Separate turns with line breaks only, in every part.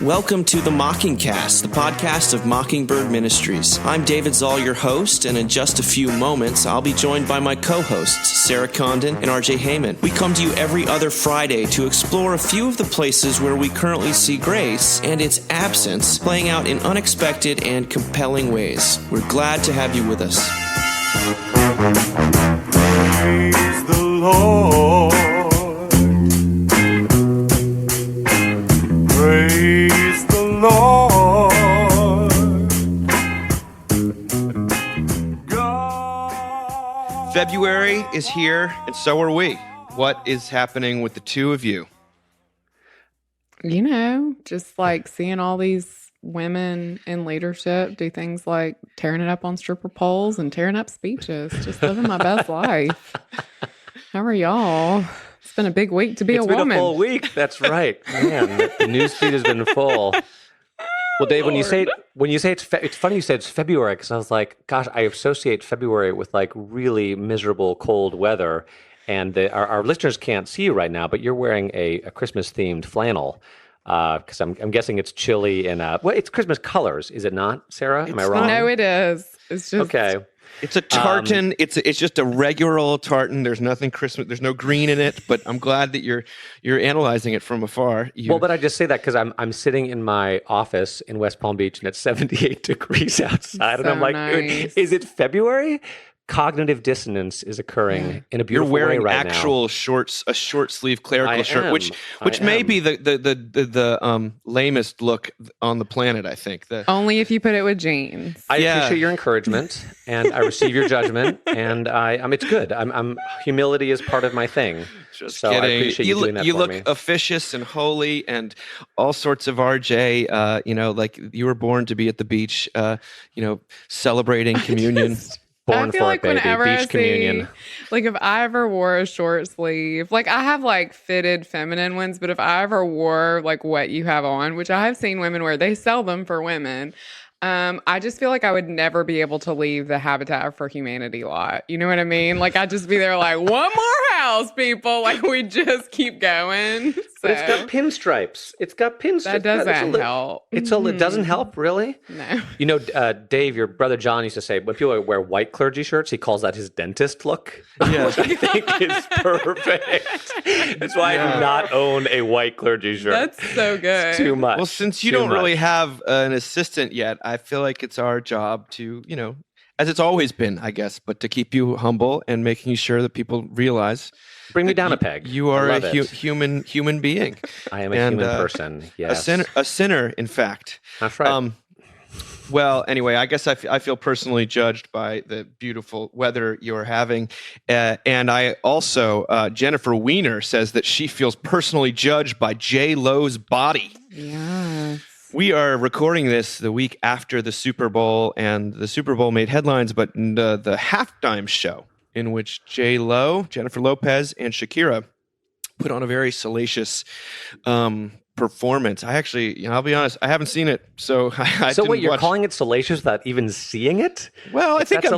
Welcome to the Mockingcast, the podcast of Mockingbird Ministries. I'm David Zoll, your host, and in just a few moments, I'll be joined by my co-hosts, Sarah Condon and RJ Heyman. We come to you every other Friday to explore a few of the places where we currently see grace and its absence playing out in unexpected and compelling ways. We're glad to have you with us.
Praise the Lord. Praise the Lord. God.
February is here, and so are we. What is happening with the two of you?
You know, just like seeing all these women in leadership do things like tearing it up on stripper poles and tearing up speeches, just living my best life. How are y'all? It's been a big week to be a woman.
It's been a full week. That's right. Man, the news feed has been full. Well, Dave, when you say it's funny you said it's February, because I was like, gosh, I associate February with like really miserable cold weather. And our listeners can't see you right now, but you're wearing a Christmas-themed flannel. Because I'm guessing it's chilly and well, it's Christmas colors, is it not, Sarah? Am I wrong?
No, it is. It's just
okay.
It's a tartan. It's just a regular old tartan. There's nothing Christmas. There's no green in it. But I'm glad that you're analyzing it from afar.
Well, but I just say that because I'm sitting in my office in West Palm Beach and it's 78 degrees outside, and I'm like,
nice.
Is it February? Cognitive dissonance is occurring in a beautiful way right now.
You're wearing actual shorts, a short sleeve clerical shirt, which may be the lamest look on the planet. I think.
Only if you put it with jeans.
I appreciate your encouragement, and I receive your judgment, and it's good. Humility is part of my thing.
Just
so
kidding.
I appreciate you doing that
you
for
look
me.
officious and holy and all sorts of RJ. Like you were born to be at the beach. Celebrating communion.
Born
I feel
for
like
it, baby.
whenever
Beach
I
communion.
like if I ever wore a short sleeve, like I have like fitted feminine ones, but if I ever wore like what you have on, which I have seen women wear, they sell them for women. I just feel like I would never be able to leave the Habitat for Humanity lot. You know what I mean? Like I'd just be there like, one more house, people. Like we just keep going. So.
But it's got pinstripes. It's got pinstripes.
That doesn't help.
It doesn't help, really?
No.
You know, Dave, your brother John used to say, when people wear white clergy shirts, he calls that his dentist look, which I think is perfect. That's why I do not own a white clergy shirt.
That's so good.
It's too much.
Well, since you don't really have an assistant yet, I feel like it's our job to, as it's always been, I guess, but to keep you humble and making sure that people realize.
Bring me down a peg.
You are a human being.
I am a human person. Yes,
a sinner, in fact.
That's right.
Well, anyway, I guess I feel personally judged by the beautiful weather you're having, and I also Jennifer Weiner says that she feels personally judged by J-Lo's body.
Yeah.
We are recording this the week after the Super Bowl, and the Super Bowl made headlines, but the halftime show in which J-Lo, Jennifer Lopez, and Shakira put on a very salacious performance. I actually, I'll be honest, I haven't seen it, so I
so
didn't
wait, you're
watch.
calling it salacious without even seeing it?
Well, I think
that's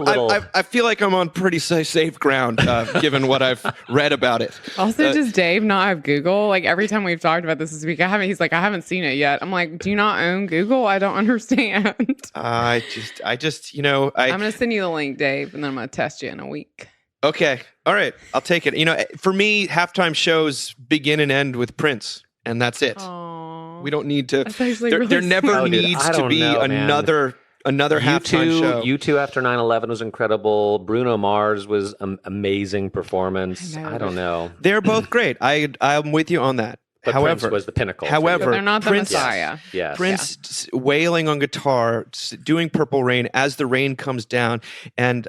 I feel like I'm on pretty safe ground, given what I've read about it.
Also, does Dave not have Google? Like every time we've talked about this week, he's like, I haven't seen it yet. I'm like, do you not own Google? I don't understand.
I just,
I'm going to send you the link, Dave, and then I'm going to test you in a week.
Okay. All right. I'll take it. For me, halftime shows begin and end with Prince, and that's it.
Aww.
We don't need to.
There
never needs to be another halftime show.
U2 after 9/11 was incredible. Bruno Mars was an amazing performance. I don't know.
They're both great. I'm with you on that.
But
however,
Prince was the pinnacle.
But they're not the
Prince,
Messiah.
Yes.
Prince wailing on guitar, doing Purple Rain as the rain comes down, and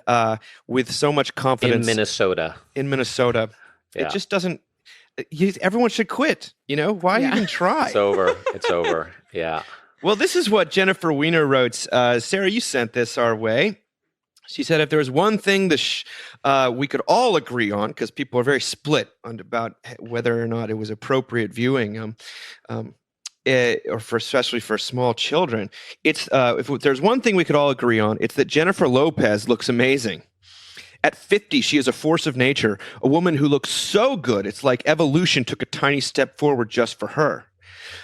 with so much confidence
In Minnesota.
Yeah. It just doesn't. Everyone should quit. Why even try?
It's over. It's over. Yeah.
Well, this is what Jennifer Weiner wrote. Sarah, you sent this our way. She said, if there was one thing we could all agree on, because people are very split about whether or not it was appropriate viewing, especially for small children, it's if there's one thing we could all agree on, it's that Jennifer Lopez looks amazing. At 50, she is a force of nature, a woman who looks so good, it's like evolution took a tiny step forward just for her.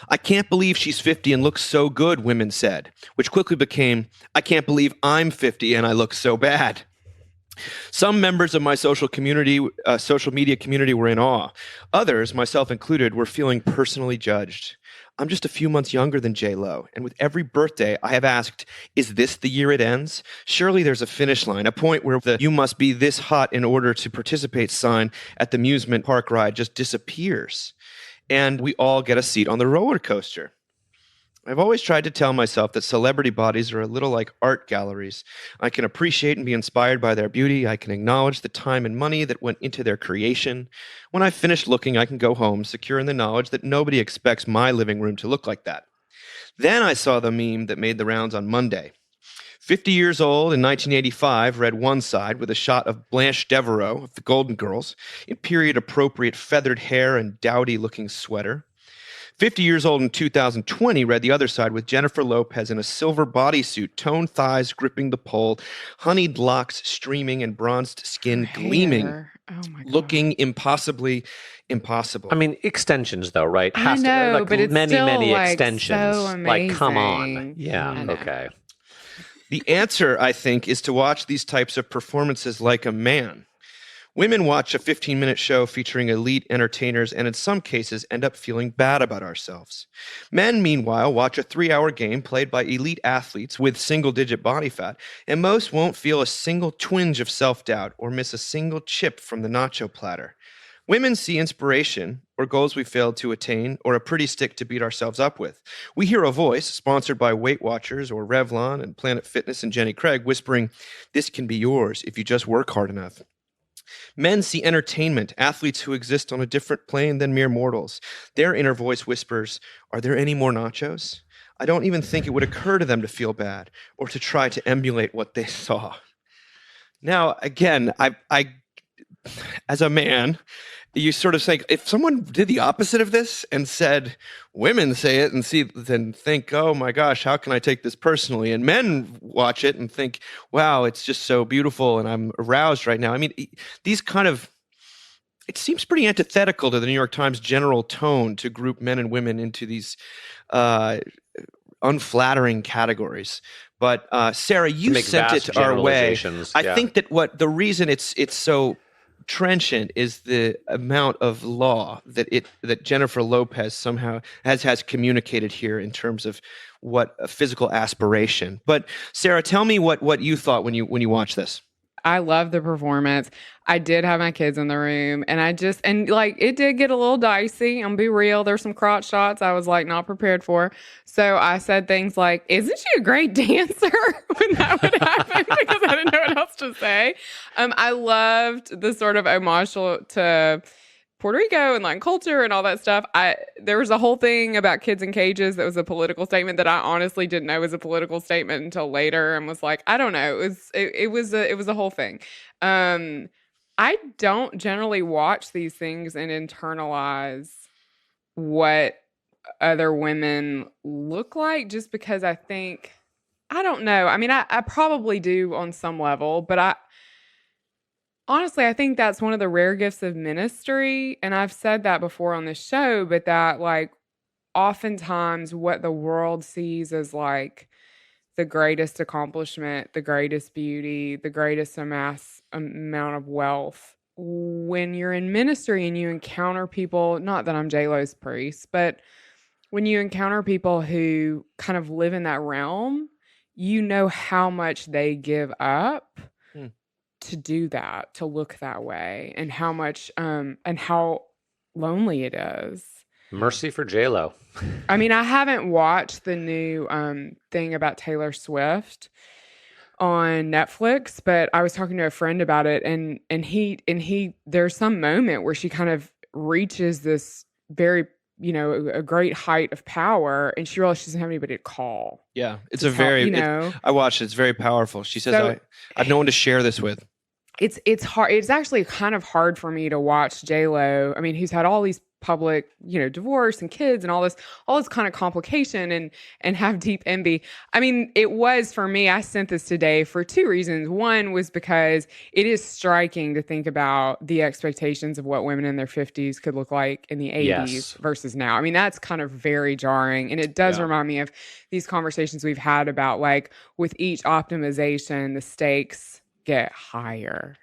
"I can't believe she's 50 and looks so good," women said, which quickly became, "I can't believe I'm 50 and I look so bad." Some members of my social media community were in awe. Others, myself included, were feeling personally judged. I'm just a few months younger than J-Lo, and with every birthday, I have asked, is this the year it ends? Surely there's a finish line, a point where the "you must be this hot in order to participate" sign at the amusement park ride just disappears, and we all get a seat on the roller coaster. I've always tried to tell myself that celebrity bodies are a little like art galleries. I can appreciate and be inspired by their beauty. I can acknowledge the time and money that went into their creation. When I've finished looking, I can go home, secure in the knowledge that nobody expects my living room to look like that. Then I saw the meme that made the rounds on Monday. 50 years old in 1985 read one side with a shot of Blanche Devereaux of the Golden Girls in period-appropriate feathered hair and dowdy-looking sweater. 50 years old in 2020 read the other side with Jennifer Lopez in a silver bodysuit, toned thighs gripping the pole, honeyed locks streaming and bronzed skin gleaming,
oh my God,
looking impossibly impossible.
I mean, extensions though, right?
I know,
like
but it's
many,
still,
many
like,
extensions.
so
Like, come on.
amazing.
Yeah,
I know.
okay.
The answer, I think, is to watch these types of performances like a man. Women watch a 15-minute show featuring elite entertainers and in some cases end up feeling bad about ourselves. Men, meanwhile, watch a 3-hour game played by elite athletes with single-digit body fat, and most won't feel a single twinge of self-doubt or miss a single chip from the nacho platter. Women see inspiration or goals we failed to attain or a pretty stick to beat ourselves up with. We hear a voice, sponsored by Weight Watchers or Revlon and Planet Fitness and Jenny Craig, whispering, "This can be yours if you just work hard enough." Men see entertainment, athletes who exist on a different plane than mere mortals. Their inner voice whispers, "Are there any more nachos?" I don't even think it would occur to them to feel bad or to try to emulate what they saw. Now, again, I as a man, you sort of say, if someone did the opposite of this and said, women say it and then think, oh my gosh, how can I take this personally? And men watch it and think, wow, it's just so beautiful and I'm aroused right now. I mean, these kind of, it seems pretty antithetical to the New York Times general tone to group men and women into these unflattering categories. But Sarah, you sent it our way. I think that the reason it's so trenchant is the amount of law that Jennifer Lopez somehow has communicated here in terms of what a physical aspiration. But Sarah, tell me what you thought when you watched this.
I love the performance. I did have my kids in the room and it did get a little dicey. I'm gonna be real. There's some crotch shots I was like not prepared for. So I said things like, "Isn't she a great dancer?" when that would happen because I didn't know what else to say. I loved the sort of homage to Puerto Rico and like culture and all that stuff. There was a whole thing about kids in cages that was a political statement that I honestly didn't know was a political statement until later and was like, I don't know. It was a whole thing. I don't generally watch these things and internalize what other women look like just because I think, I don't know. I mean, I probably do on some level, but honestly, I think that's one of the rare gifts of ministry. And I've said that before on this show, but that like oftentimes what the world sees as like the greatest accomplishment, the greatest beauty, the greatest amount of wealth. When you're in ministry and you encounter people, not that I'm J-Lo's priest, but when you encounter people who kind of live in that realm, you know how much they give up to do that, to look that way, and how much and how lonely it is.
Mercy for J-Lo.
I mean, I haven't watched the new thing about Taylor Swift on Netflix, but I was talking to a friend about it, and he there's some moment where she kind of reaches this very, a great height of power, and she realizes she doesn't have anybody to call.
Yeah, it's I watched it. It's very powerful. She says, I have no one to share this with.
It's hard. It's actually kind of hard for me to watch J-Lo. I mean, who's had all these public, divorce and kids and all this kind of complication and have deep envy. I mean, it was for me, I sent this today for two reasons. One was because it is striking to think about the expectations of what women in their 50s could look like in the 80s versus now. I mean, that's kind of very jarring. And it does remind me of these conversations we've had about like with each optimization, the stakes get higher,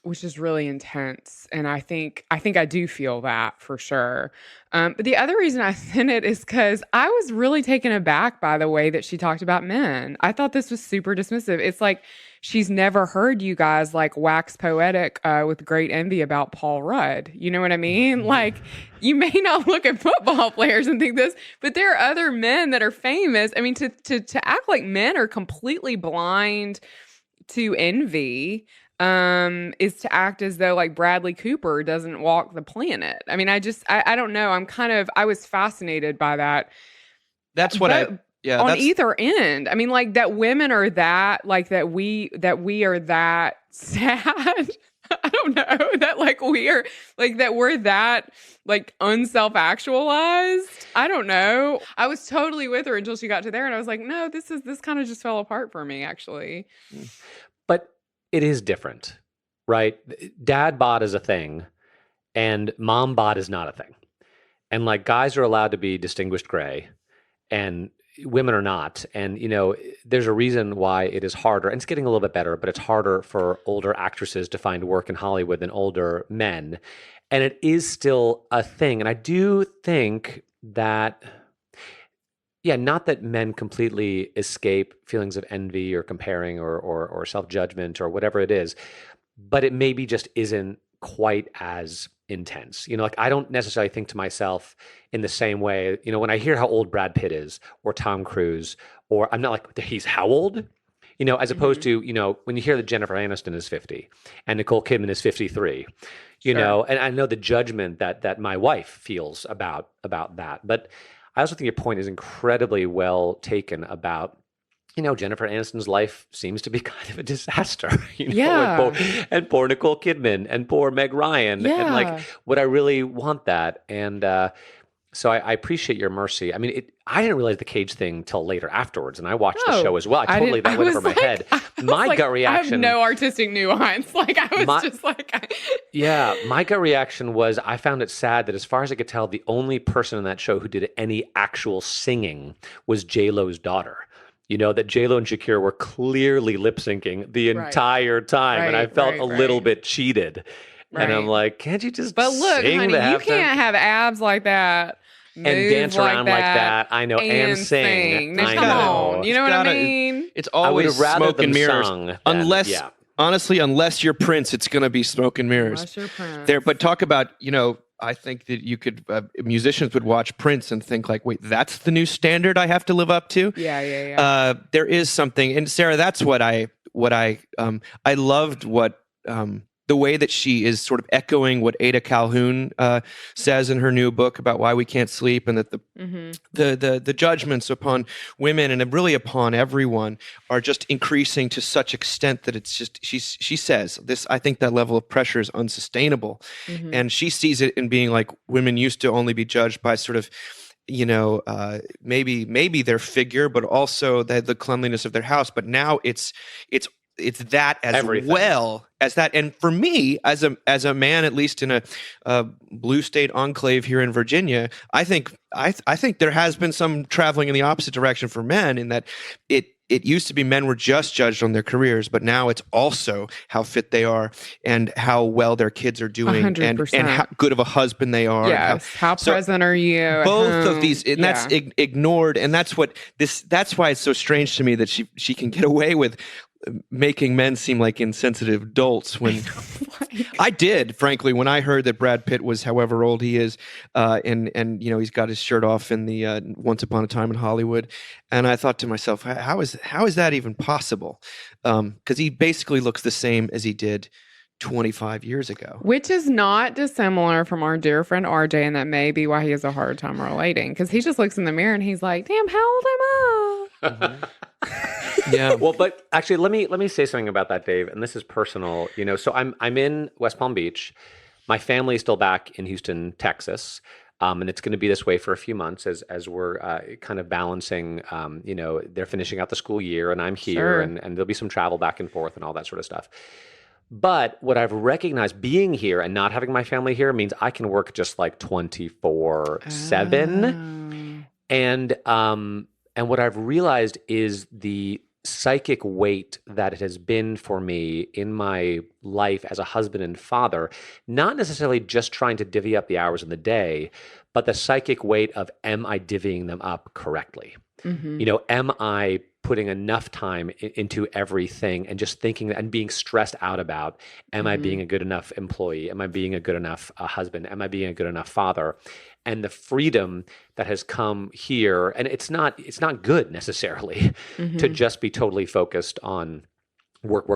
which is really intense. And I think I do feel that for sure. But the other reason I sent it is because I was really taken aback by the way that she talked about men. I thought this was super dismissive. It's like she's never heard you guys like wax poetic with great envy about Paul Rudd. You know what I mean? Like, you may not look at football players and think this, but there are other men that are famous. I mean, to act like men are completely blind to envy is to act as though like Bradley Cooper doesn't walk the planet. I mean, I don't know. I was fascinated by that.
That's what on
either end. I mean, like that women are that, like that we are that sad. I don't know that like we're that like unself-actualized. I don't know. I was totally with her until she got to there and I was like, no, this kind of just fell apart for me actually.
But it is different, right? Dad bod is a thing and mom bod is not a thing. And like guys are allowed to be distinguished gray and women are not. And, there's a reason why it is harder, and it's getting a little bit better, but it's harder for older actresses to find work in Hollywood than older men. And it is still a thing. And I do think that, not that men completely escape feelings of envy or comparing or self-judgment or whatever it is, but it maybe just isn't quite as intense. Like I don't necessarily think to myself in the same way, when I hear how old Brad Pitt is or Tom Cruise, or I'm not like, he's how old? As opposed to, when you hear that Jennifer Aniston is 50 and Nicole Kidman is 53, and I know the judgment that my wife feels about that. But I also think your point is incredibly well taken about, Jennifer Aniston's life seems to be kind of a disaster, and poor Nicole Kidman and poor Meg Ryan.
Yeah.
And like, would I really want that? And so I appreciate your mercy. I mean, I didn't realize the cage thing till later afterwards, and I watched the show as well. That went over my head. My gut reaction.
I have no artistic nuance. Like I was just like.
My gut reaction was I found it sad that as far as I could tell, the only person in that show who did any actual singing was J-Lo's daughter. That J-Lo and Shakira were clearly lip syncing the entire time, and I felt a little bit cheated. Right. And I'm like, can't you just
But look,
sing
honey, you can't have abs like that.
And dance around like that. I know, and sing.
Now, come on. You know what I mean?
It's always smoke and mirrors. Unless you're Prince, it's going to be smoke and mirrors.
Unless you're Prince.
But talk about, I think that you could, musicians would watch Prince and think like, wait, that's the new standard I have to live up to?
Yeah.
There is something, and Sarah, that's what I loved the way that she is sort of echoing what Ada Calhoun says in her new book about why we can't sleep, and that the judgments upon women and really upon everyone are just increasing to such extent that it's just she says this. I think that level of pressure is unsustainable, and she sees it in being like women used to only be judged by sort of maybe their figure, but also the cleanliness of their house. But now it's that as everything. Well as that. And for me, as a man, at least in a blue state enclave here in Virginia, I think there has been some traveling in the opposite direction for men, in that it used to be men were just judged on their careers, but now it's also how fit they are and how well their kids are doing, 100%. and how good of a husband they are.
Yes. How present are you?
Both of these, and that's ignored, and that's why it's so strange to me that she can get away with making men seem like insensitive dolts when I did, frankly, when I heard that Brad Pitt was however old he is, and he's got his shirt off in the Once Upon a Time in Hollywood, and I thought to myself, how is that even possible? Because he basically looks the same as he did 25 years ago.
Which is not dissimilar from our dear friend RJ, and that may be why he has a hard time relating, because he just looks in the mirror and he's like, damn, how old am I?
Yeah. Well, but actually, let me say something about that, Dave. And this is personal. So I'm in West Palm Beach. My family is still back in Houston, Texas. And it's going to be this way for a few months as we're kind of balancing, they're finishing out the school year and I'm here
Sure.
and there'll be some travel back and forth and all that sort of stuff. But what I've recognized being here and not having my family here means I can work just like 24/7. And what I've realized is the psychic weight that it has been for me in my life as a husband and father, not necessarily just trying to divvy up the hours in the day, but the psychic weight of, am I divvying them up correctly? Am I putting enough time into everything and just thinking and being stressed out about, am I being a good enough employee? Am I being a good enough husband? Am I being a good enough father? And the freedom that has come here, and it's not good necessarily to just be totally focused on work.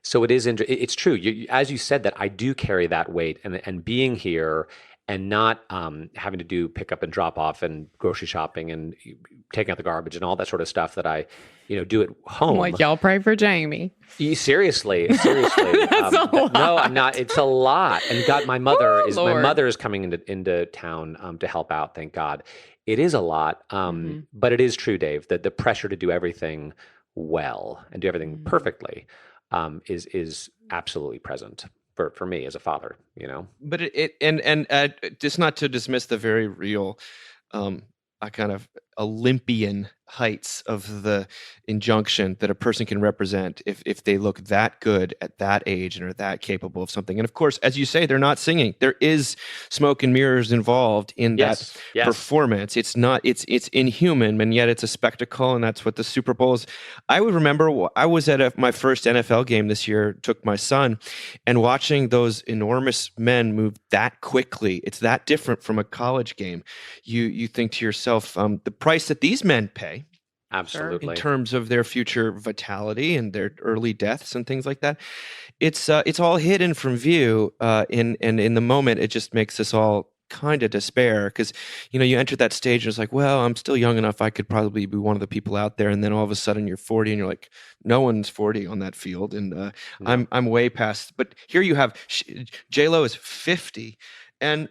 So it is. It's true. As you said, that I do carry that weight, and being here and not having to do pickup and drop off and grocery shopping and taking out the garbage and all that sort of stuff that I, do at home.
Like, y'all pray for Jamie.
Seriously.
That's a lot.
No, I'm not. It's a lot. And God, my mother
Lord.
is coming into town to help out. Thank God. It is a lot. But it is true, Dave, that the pressure to do everything well and do everything perfectly is absolutely present for me as a father.
But just not to dismiss the very real, a kind of Olympian heights of the injunction that a person can represent if they look that good at that age and are that capable of something. And of course, as you say, they're not singing. There is smoke and mirrors involved in that performance. It's not, it's inhuman, and yet it's a spectacle, and that's what the Super Bowl is. I would remember I was at my first NFL game this year, took my son, and watching those enormous men move that quickly, it's that different from a college game. You think to yourself, the price that these men pay,
absolutely,
in terms of their future vitality and their early deaths and things like that, it's all hidden from view. In the moment, it just makes us all kind of despair, because you enter that stage and it's like, well, I'm still young enough, I could probably be one of the people out there, and then all of a sudden you're 40 and you're like, no one's 40 on that field, and
No.
I'm way past. But here you have J-Lo is 50, and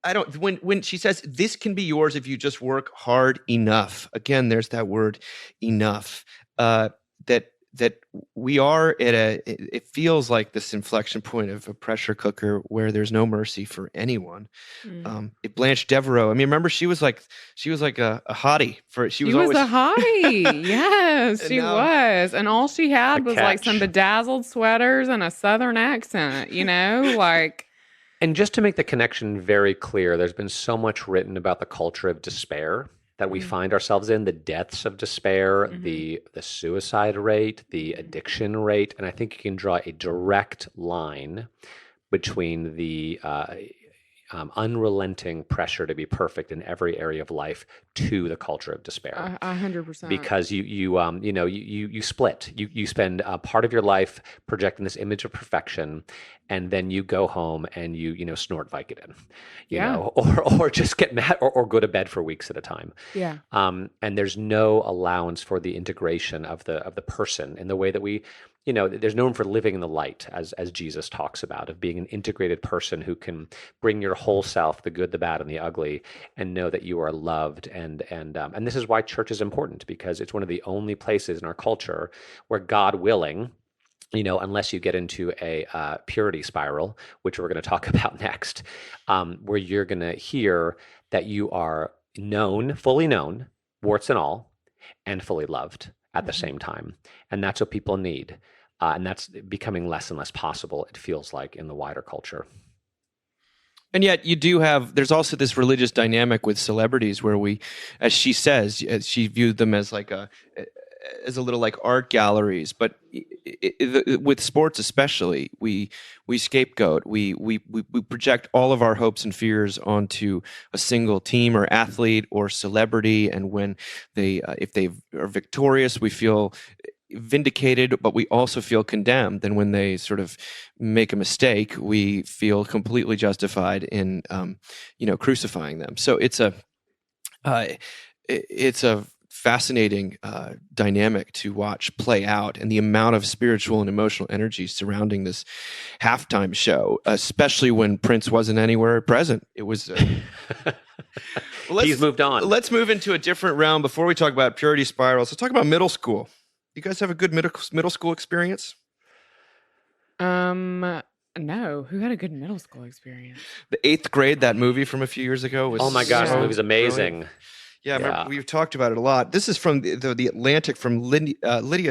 I don't, when she says this can be yours if you just work hard enough, again, there's that word enough, that we are it feels like this inflection point of a pressure cooker where there's no mercy for anyone. Blanche Devereaux, I mean, remember she was like a hottie
She was always a hottie. Yes, she was. And all she had was like some bedazzled sweaters and a Southern accent, like.
And just to make the connection very clear, there's been so much written about the culture of despair that we find ourselves in, the deaths of despair, the suicide rate, the addiction rate. And I think you can draw a direct line between the unrelenting pressure to be perfect in every area of life to the culture of despair.
100%.
Because you split. You spend a part of your life projecting this image of perfection, and then you go home and you snort Vicodin, or just get mad or go to bed for weeks at a time.
Yeah.
And there's no allowance for the integration of the person in the way that we. There's no room for living in the light, as Jesus talks about, of being an integrated person who can bring your whole self, the good, the bad, and the ugly, and know that you are loved. And this is why church is important, because it's one of the only places in our culture where, God willing, unless you get into a purity spiral, which we're going to talk about next, where you're going to hear that you are known, fully known, warts and all, and fully loved at the same time. And that's what people need. And that's becoming less and less possible, it feels like, in the wider culture.
And yet there's also this religious dynamic with celebrities where we, as she says, she viewed them as as a little like art galleries, but with sports especially, we scapegoat, we project all of our hopes and fears onto a single team or athlete or celebrity, and when if they are victorious, we feel vindicated, but we also feel condemned. And when they sort of make a mistake, we feel completely justified in fascinating dynamic to watch play out, and the amount of spiritual and emotional energy surrounding this halftime show, especially when Prince wasn't anywhere present. It was.
He's moved on.
Let's move into a different realm before we talk about purity spirals. Let's talk about middle school. You guys have a good middle school experience?
No. Who had a good middle school experience?
The 8th Grade, that movie from a few years ago, was
Oh my gosh, that movie's amazing.
brilliant. Yeah, I remember we've talked about it a lot. This is from the Atlantic, from Lydia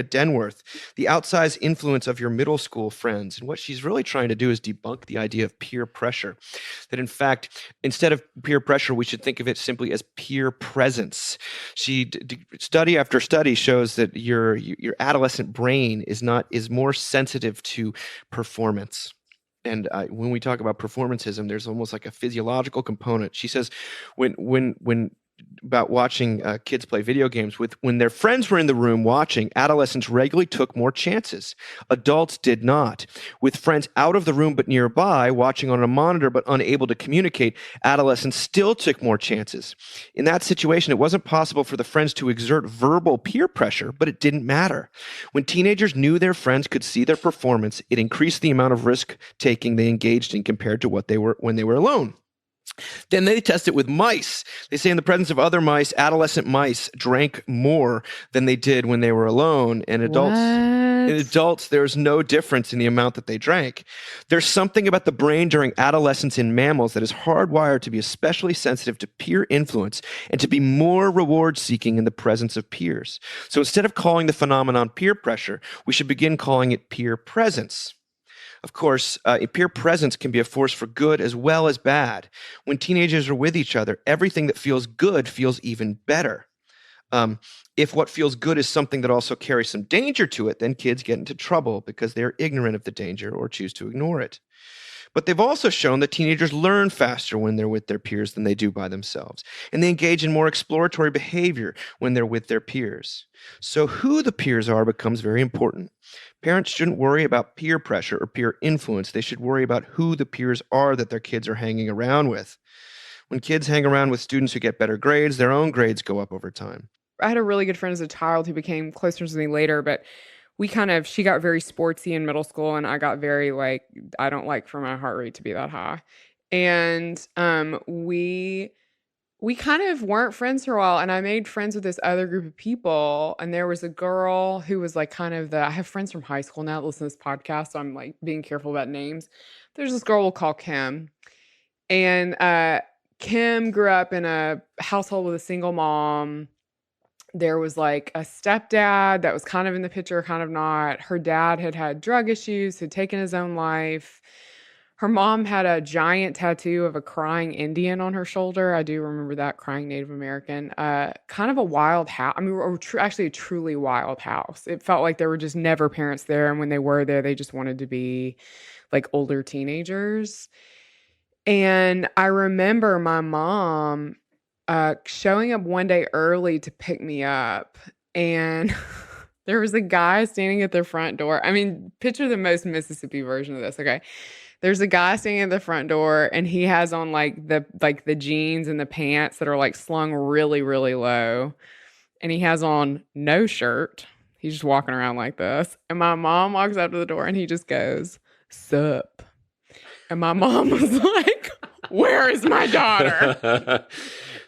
Denworth, the outsized influence of your middle school friends. And what she's really trying to do is debunk the idea of peer pressure. That in fact, instead of peer pressure, we should think of it simply as peer presence. She study after study shows that your adolescent brain is more sensitive to performance. And when we talk about performancism, there's almost like a physiological component. She says when about watching kids play video games, when their friends were in the room watching, adolescents regularly took more chances. Adults did not. With friends out of the room but nearby, watching on a monitor but unable to communicate, adolescents still took more chances. In that situation, it wasn't possible for the friends to exert verbal peer pressure, but it didn't matter. When teenagers knew their friends could see their performance, it increased the amount of risk-taking they engaged in compared to what they were when they were alone. Then they test it with mice. They say in the presence of other mice, adolescent mice drank more than they did when they were alone. And adults, there's no difference in the amount that they drank. There's something about the brain during adolescence in mammals that is hardwired to be especially sensitive to peer influence and to be more reward-seeking in the presence of peers. So instead of calling the phenomenon peer pressure, we should begin calling it peer presence. Of course, peer presence can be a force for good as well as bad. When teenagers are with each other, everything that feels good feels even better. If what feels good is something that also carries some danger to it, then kids get into trouble because they are ignorant of the danger or choose to ignore it. But they've also shown that teenagers learn faster when they're with their peers than they do by themselves. And they engage in more exploratory behavior when they're with their peers. So who the peers are becomes very important. Parents shouldn't worry about peer pressure or peer influence. They should worry about who the peers are that their kids are hanging around with. When kids hang around with students who get better grades, their own grades go up over time.
I had a really good friend as a child who became close friends with me later, but she got very sportsy in middle school, and I got very I don't like for my heart rate to be that high. And we kind of weren't friends for a while, and I made friends with this other group of people, and there was a girl who was I have friends from high school now that listen to this podcast, so I'm being careful about names. There's this girl we'll call Kim. And Kim grew up in a household with a single mom. There was a stepdad that was kind of in the picture, kind of not. Her dad had drug issues, had taken his own life. Her mom had a giant tattoo of a crying Indian on her shoulder. I do remember that, crying Native American. Kind of a wild house. I mean, actually a truly wild house. It felt like there were just never parents there. And when they were there, they just wanted to be older teenagers. And I remember my mom showing up one day early to pick me up, and there was a guy standing at the front door. I mean, picture the most Mississippi version of this, okay? There's a guy standing at the front door, and he has on the jeans and the pants that are slung really, really low, and he has on no shirt. He's just walking around like this, and my mom walks up to the door, and he just goes, "Sup?" And my mom was like, "Where is my daughter?"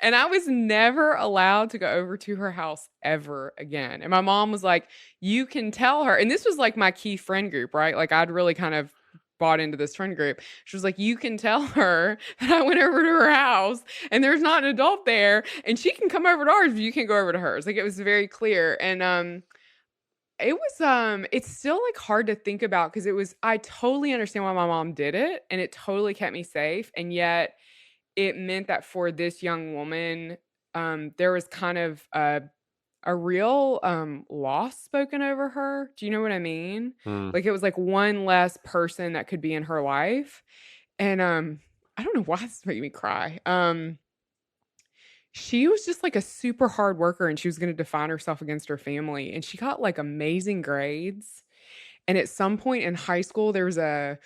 And I was never allowed to go over to her house ever again. And my mom was like, "You can tell her." And this was my key friend group, right? I'd really kind of bought into this friend group. She was like, "You can tell her that I went over to her house and there's not an adult there, and she can come over to ours, but you can't go over to hers." It was very clear. And it was it's still hard to think about, because I totally understand why my mom did it, and it totally kept me safe. And yet it meant that for this young woman, there was kind of a real loss spoken over her. Do you know what I mean? It was one less person that could be in her life. And I don't know why this is making me cry. She was just a super hard worker, and she was going to define herself against her family. And she got amazing grades. And at some point in high school, there's a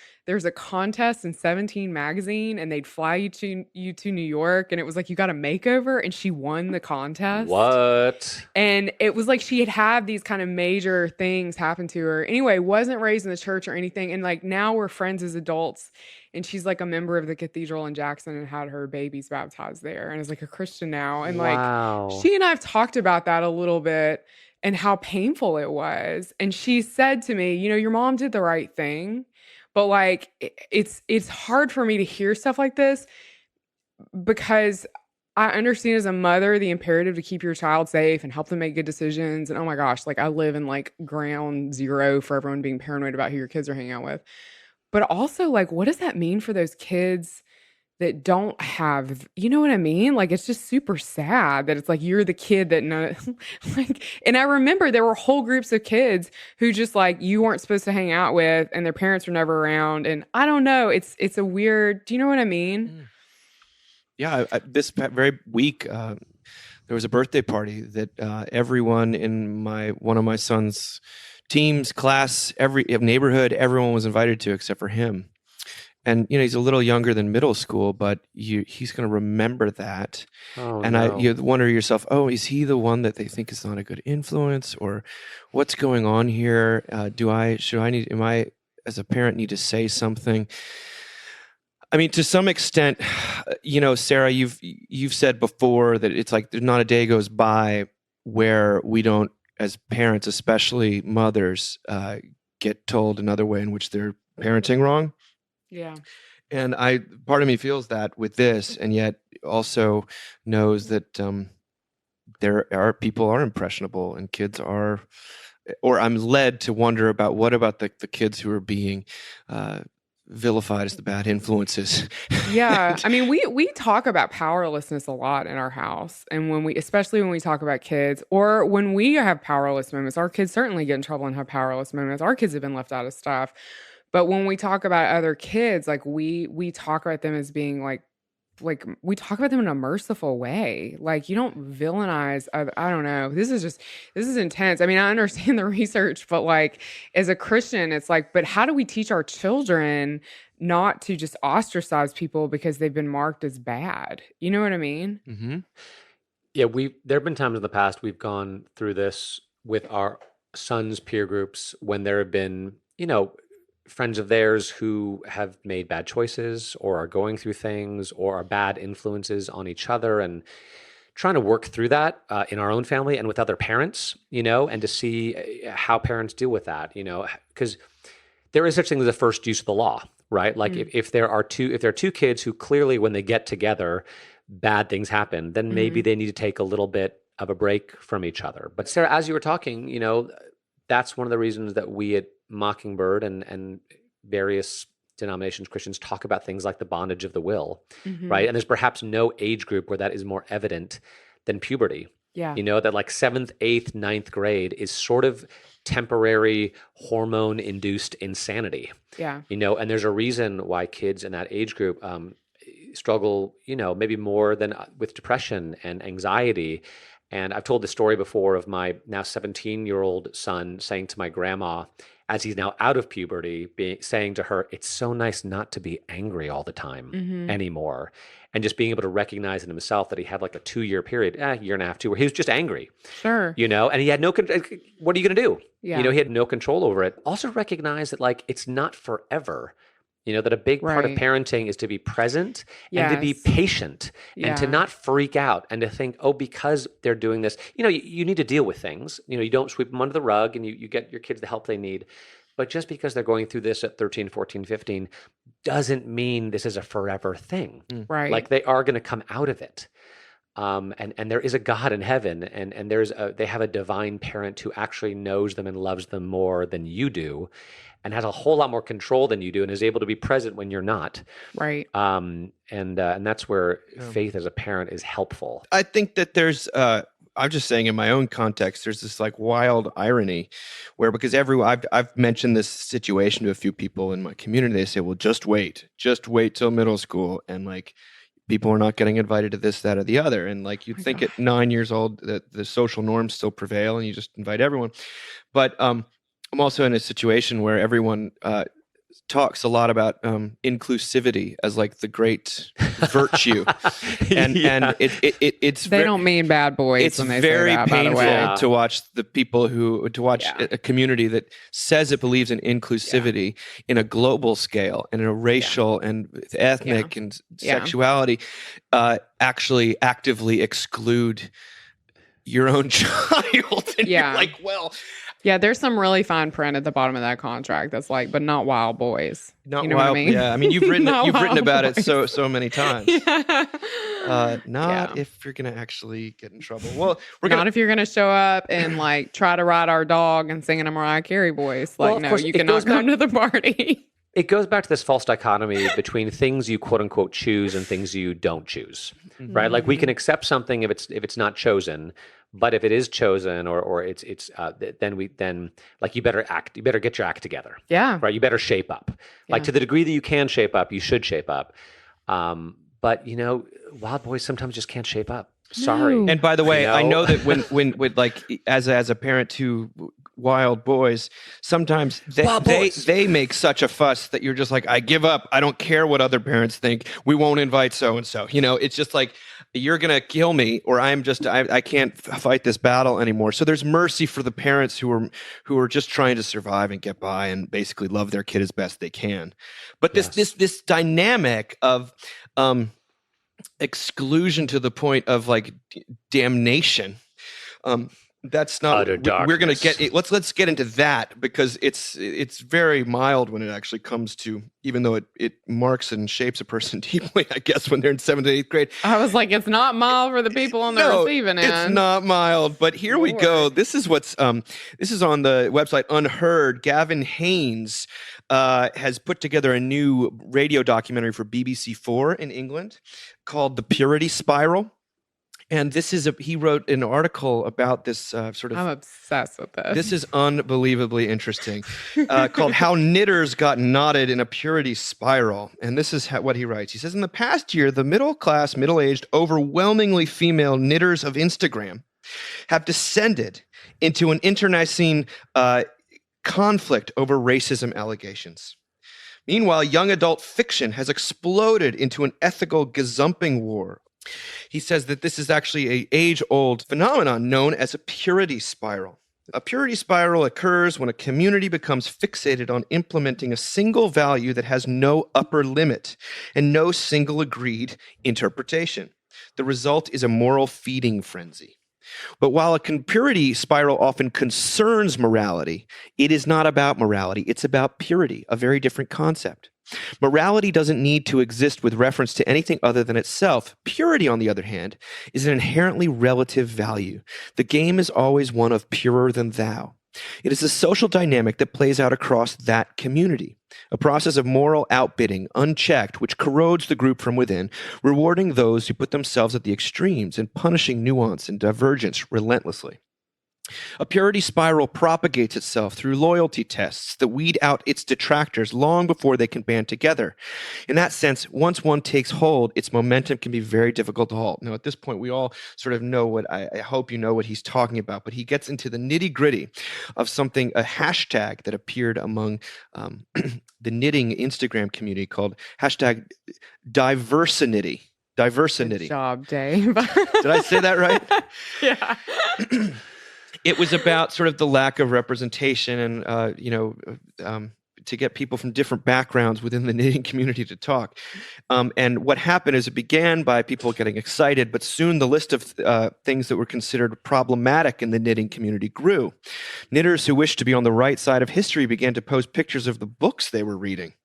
contest in 17 magazine, and they'd fly you to New York, and it was like you got a makeover, and she won the contest.
What?
And it was like she had these kind of major things happen to her. Anyway, wasn't raised in the church or anything, and like now we're friends as adults. And she's like a member of the cathedral in Jackson and had her babies baptized there and is like a Christian now. And
Wow.
like she and I have talked about that a little bit and how painful it was. And she said to me, you know, your mom did the right thing, but like it's hard for me to hear stuff like this because I understand as a mother the imperative to keep your child safe and help them make good decisions. And oh my gosh, like I live in like ground zero for everyone being paranoid about who your kids are hanging out with. But also, like, what does that mean for those kids that don't have, you know what I mean? Like, it's just super sad that it's like you're the kid that like, and I remember there were whole groups of kids who just like you weren't supposed to hang out with, and their parents were never around. And I don't know, it's a weird. Do you know what I mean?
Yeah, this very week there was a birthday party that everyone in one of my son's teams, class, every neighborhood, everyone was invited to except for him. And you know he's a little younger than middle school, but he's going to remember that.
Oh,
and
no.
you wonder to yourself, oh, is he the one that they think is not a good influence, or what's going on here? Am I as a parent need to say something? I mean, to some extent, you know, Sarah, you've said before that it's like there's not a day goes by where we don't, as parents, especially mothers, get told another way in which they're parenting wrong.
Yeah.
And part of me feels that with this, and yet also knows that people are impressionable and kids are, or I'm led to wonder about what about the kids who are being vilified as the bad influences.
Yeah. I mean, we talk about powerlessness a lot in our house. And especially when we talk about kids or when we have powerless moments, our kids certainly get in trouble and have powerless moments. Our kids have been left out of stuff. But when we talk about other kids, like we talk about them as being like we talk about them in a merciful way. Like you don't villainize. I don't know. This is intense. I mean, I understand the research, but like as a Christian, it's like, but how do we teach our children not to just ostracize people because they've been marked as bad? You know what I mean?
Mm-hmm.
Yeah, there have been times in the past we've gone through this with our sons' peer groups when there have been, you know, friends of theirs who have made bad choices or are going through things or are bad influences on each other, and trying to work through that in our own family and with other parents, you know, and to see how parents deal with that, you know, because there is such thing as a first use of the law, right? Like if there are two kids who clearly when they get together, bad things happen, then maybe they need to take a little bit of a break from each other. But Sarah, as you were talking, you know, that's one of the reasons that we at Mockingbird and various denominations, Christians, talk about things like the bondage of the will, right? And there's perhaps no age group where that is more evident than puberty.
Yeah.
You know, that like 7th, 8th, 9th grade is sort of temporary hormone-induced insanity.
Yeah.
You know, and there's a reason why kids in that age group struggle, you know, maybe more than with depression and anxiety. And I've told the story before of my now 17-year-old son saying to my grandma, as he's now out of puberty, saying to her, it's so nice not to be angry all the time anymore. And just being able to recognize in himself that he had like a 2-year period, year and a half, 2, where he was just angry.
Sure.
You know, and he had what are you going to do?
Yeah.
You know, he had no control over it. Also recognize that like, it's not forever. You know, that a big part of parenting is to be present and to be patient and to not freak out and to think, oh, because they're doing this, you know, you need to deal with things. You know, you don't sweep them under the rug and you get your kids the help they need. But just because they're going through this at 13, 14, 15 doesn't mean this is a forever thing.
Right.
Like they are going to come out of it. And there is a God in heaven and they have a divine parent who actually knows them and loves them more than you do. And has a whole lot more control than you do, and is able to be present when you're not.
Right.
And that's where faith as a parent is helpful.
I think that there's, I'm just saying in my own context, there's this like wild irony where because I've mentioned this situation to a few people in my community. They say, well, just wait till middle school. And like, people are not getting invited to this, that, or the other. And like, you'd think at 9 years old that the social norms still prevail and you just invite everyone. But, I'm also in a situation where everyone talks a lot about inclusivity as like the great virtue, and it's
they don't mean bad boys.
It's
when they
very
say that, by the way.
painful to watch the people to watch a community that says it believes in inclusivity in a global scale and in a racial and ethnic and sexuality, actually actively exclude your own child. And you're like, well.
Yeah, there's some really fine print at the bottom of that contract that's like, but not wild boys.
Not
you know
wild,
what I mean?
Yeah, I mean you've written about
boys.
it so many times.
Yeah.
If you're gonna actually get in trouble. Well,
not if you're gonna show up and like try to ride our dog and sing in a Mariah Carey voice. Like, no, you cannot come to the party.
It goes back to this false dichotomy between things you quote unquote choose and things you don't choose, right? Like we can accept something if it's not chosen, but if it is chosen or it's then like you better get your act together.
Yeah.
Right. You better shape up. Like to the degree that you can shape up, you should shape up. But wild boys sometimes just can't shape up. Sorry.
No.
And by the way, I know that when like as a parent to wild boys, sometimes they make such a fuss that you're just like, I give up. I don't care what other parents think. We won't invite so and so. It's just like, you're gonna kill me, or I can't fight this battle anymore. So there's mercy for the parents who are just trying to survive and get by and basically love their kid as best they can. But this dynamic of exclusion to the point of like damnation. That's not. We're going to get it. Let's get into that because it's very mild when it actually comes to, even though it marks and shapes a person deeply. I guess when they're in 7th to 8th grade.
I was like, it's not mild for the people on the receiving end.
It's not mild. But here we go. This is what's this is on the website Unheard. Gavin Haynes has put together a new radio documentary for BBC4 in England called The Purity Spiral. And this is he wrote an article about this sort of.
I'm obsessed with this.
This is unbelievably interesting, called "How Knitters Got Knotted in a Purity Spiral." And this is what he writes. He says, in the past year, the middle-class, middle-aged, overwhelmingly female knitters of Instagram have descended into an internecine conflict over racism allegations. Meanwhile, young adult fiction has exploded into an ethical gazumping war. He says that this is actually an age-old phenomenon known as a purity spiral. A purity spiral occurs when a community becomes fixated on implementing a single value that has no upper limit and no single agreed interpretation. The result is a moral feeding frenzy. But while a purity spiral often concerns morality, it is not about morality. It's about purity, a very different concept. Morality doesn't need to exist with reference to anything other than itself. Purity, on the other hand, is an inherently relative value. The game is always one of purer than thou. It is a social dynamic that plays out across that community, a process of moral outbidding, unchecked, which corrodes the group from within, rewarding those who put themselves at the extremes and punishing nuance and divergence relentlessly. A purity spiral propagates itself through loyalty tests that weed out its detractors long before they can band together. In that sense, once one takes hold, its momentum can be very difficult to halt. Now, at this point, we all sort of know what I hope you know what he's talking about, but he gets into the nitty-gritty of something, a hashtag that appeared among the knitting Instagram community called hashtag Diversinity.
Good job, Dave.
Did I say that right?
Yeah.
It was about sort of the lack of representation and, to get people from different backgrounds within the knitting community to talk. And what happened is it began by people getting excited, but soon the list of things that were considered problematic in the knitting community grew. Knitters who wished to be on the right side of history began to post pictures of the books they were reading.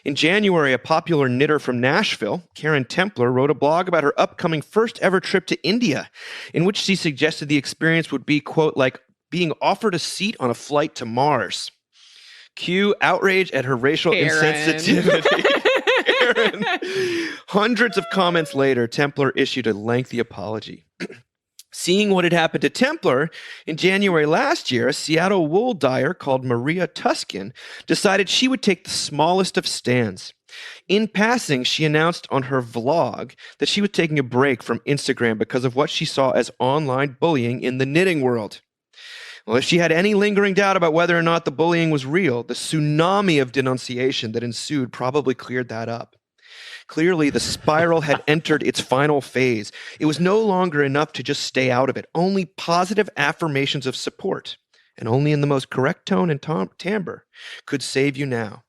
In January, a popular knitter from Nashville, Karen Templer, wrote a blog about her upcoming first ever trip to India, in which she suggested the experience would be, quote, like being offered a seat on a flight to Mars. Cue outrage at her racial insensitivity. Karen. Hundreds of comments later, Templer issued a lengthy apology. Seeing what had happened to Templer, in January last year, a Seattle wool dyer called Maria Tuskin decided she would take the smallest of stands. In passing, she announced on her vlog that she was taking a break from Instagram because of what she saw as online bullying in the knitting world. Well, if she had any lingering doubt about whether or not the bullying was real, the tsunami of denunciation that ensued probably cleared that up. Clearly, the spiral had entered its final phase. It was no longer enough to just stay out of it. Only positive affirmations of support, and only in the most correct tone and timbre, could save you now.